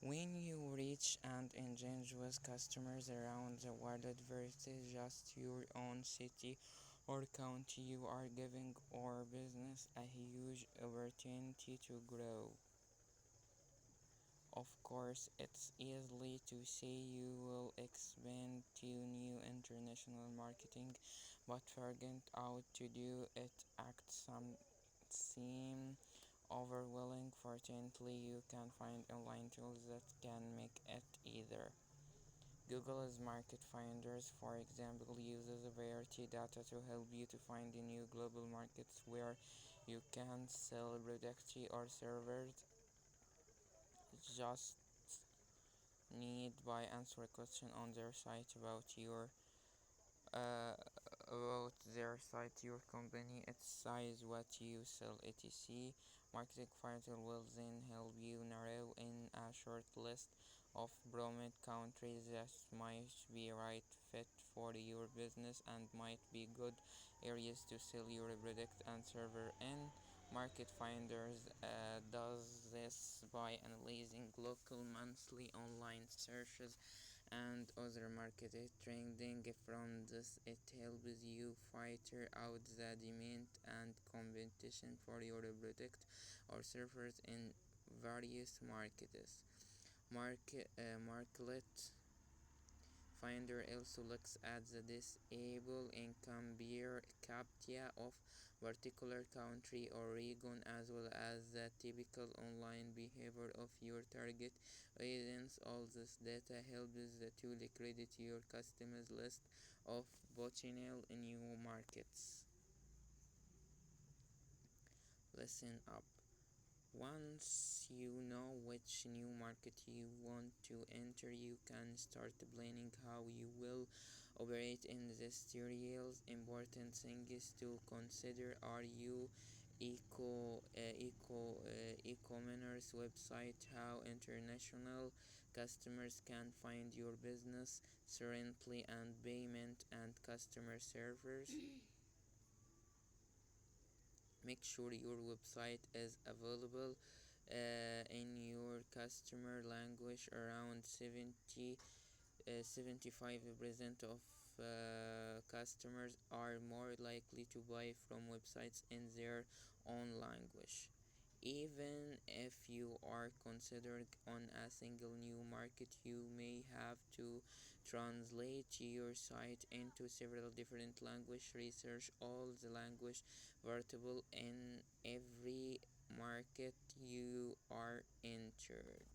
When you reach and engage with customers around the world versus just your own city or county, you are giving our business a huge opportunity to grow. Of course, it's easy to say you will expand to new international marketing, but figuring out to do it act some seem overwhelming. Fortunately, you can find online tools that can make it either. Google's Market Finders, for example, uses variety data to help you to find the new global markets where you can sell products or servers. Just need by answer a question on their site uh, about their site, your company, its size, what you sell, etc. Marketing Fighter will then help you narrow in a short list of prominent countries that might be right fit for your business and might be good areas to sell your product and server in. Market Finders does this by analyzing local monthly online searches and other market trending. From this it helps you filter out the demand and competition for your product or servers in various markets. Market Finder also looks at the disable income per capita of particular country or region, as well as the typical online behavior of your target audience. All this data helps the tool credit your customers list of potential new markets. Listen up. Once you know which new market you want to enter, you can start planning how you will operate in this areas. Important things to consider are you e-commerce website, how international customers can find your business currently, and payment and customer servers. Make sure your website is available in your customer language. Around 75% of customers are more likely to buy from websites in their own language. Even if you are considering on a single new market, you may have to translate your site into several different languages. Research all the language vertical in every market you are entered.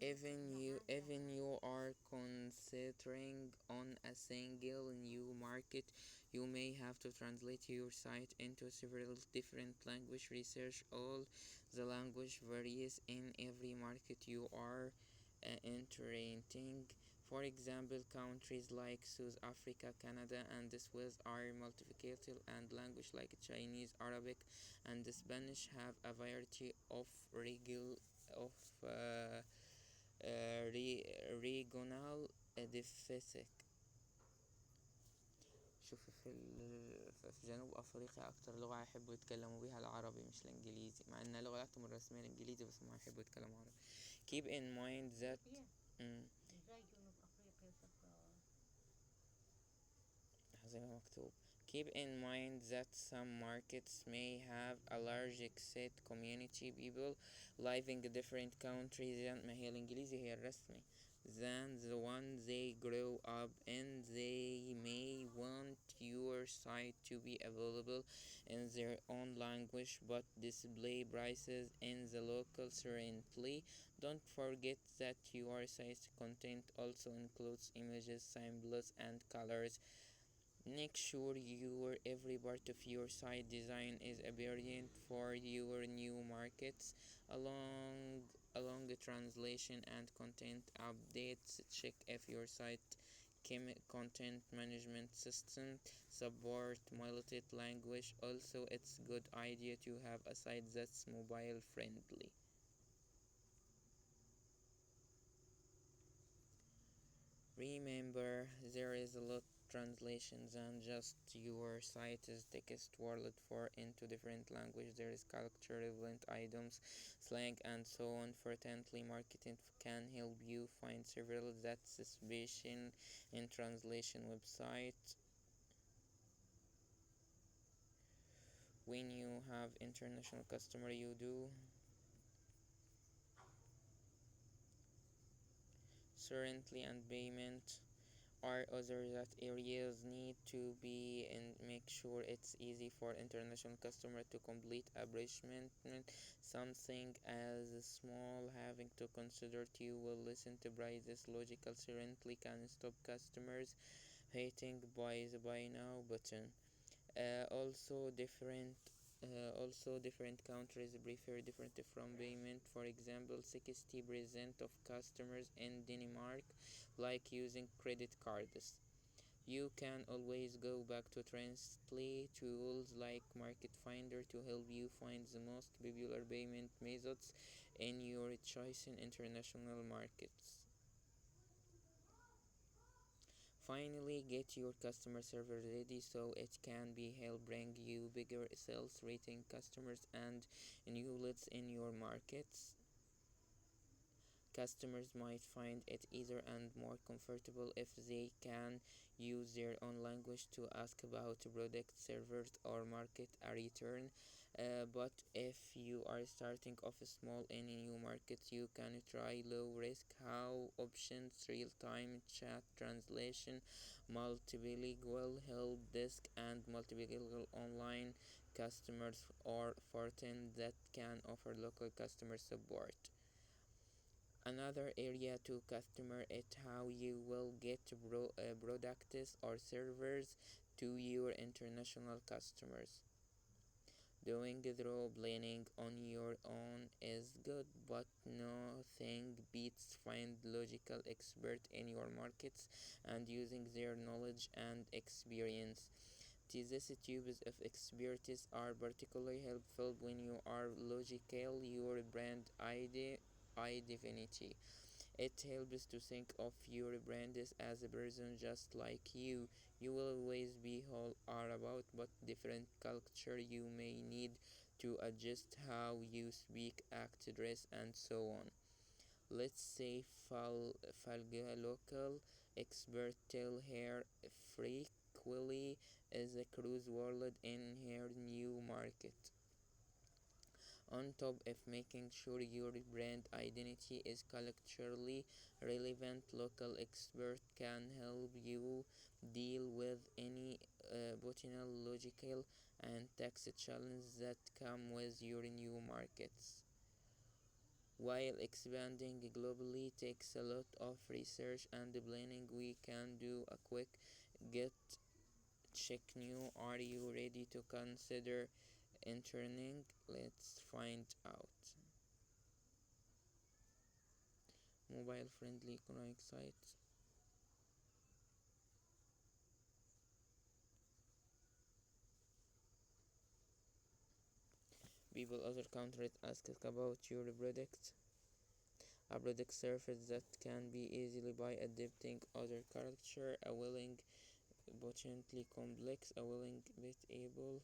Even you are concentrating on a single new market, you may have to translate your site into several different language. Research all the language varies in every market you are entering. For example, countries like South Africa, Canada, and the Swiss are multicultural, and language like Chinese, Arabic, and Spanish have a variety of of uh, regional deficit. شوف في جنوب أفريقيا أكتر لغة يحبوا يتكلموا بيها العربي مش الإنجليزي، مع إن لغتهم الرسمية الإنجليزي بس ما يحبوا يتكلموا عربي. Keep in mind that mm, زي ما مكتوب. Keep in mind that some markets may have a large exit community people living in different countries ما هي الإنجليزي هي الرسمي than the one they grow up in. They may want your site to be available in their own language but display prices in the local currently. Don't forget that your site's content also includes images, symbols, and colors. Make sure your every part of your site design is appropriate for your new markets. Along along the translation and content updates, check if your site content management system support multi-language. Also, it's good idea to have a site that's mobile friendly. Remember, there is a lot translations and just your site is text worded for into different language. There is culture, relevant items, slang, and so on. Frequently, marketing can help you find several that's special in translation website. When you have international customer, you do certainly and payment are other that areas need to be and make sure it's easy for international customer to complete arrangement. Something as small having to consider you will listen to prices logical certainly can stop customers hating by the buy now button. Also different countries prefer different from payment. For example, 60% of customers in Denmark like using credit cards. You can always go back to translate tools like Market Finder to help you find the most popular payment methods in your chosen international markets. Finally, get your customer service ready so it can be help bring you bigger sales, rating customers, and new leads in your markets. Customers might find it easier and more comfortable if they can use their own language to ask about product, servers, or market a return. But if you are starting off small in a new market, you can try low risk how options, real time chat translation, multilingual help desk, and multilingual online customers or fortin that can offer local customer support. Another area to customer it how you will get products or servers to your international customers. Doing the planning on your own is good, but nothing beats find logical expert in your markets and using their knowledge and experience. These tubes of expertise are particularly helpful when you are logical your brand identity. It helps to think of your brand as a person just like you. You will always be whole are about but different culture. You may need to adjust how you speak, act, dress, and so on. Let's say Falga local expert tell her frequently is a cruise world in her new market. On top of making sure your brand identity is culturally relevant, local expert can help you deal with any potential logical and tax challenges that come with your new markets. While expanding globally takes a lot of research and planning, we can do a quick get check new. Are you ready to consider entering? Let's find out. Mobile friendly economic sites. People other countries ask about your product. A product surface that can be easily by adapting other culture, a willing potentially complex, a willing bit able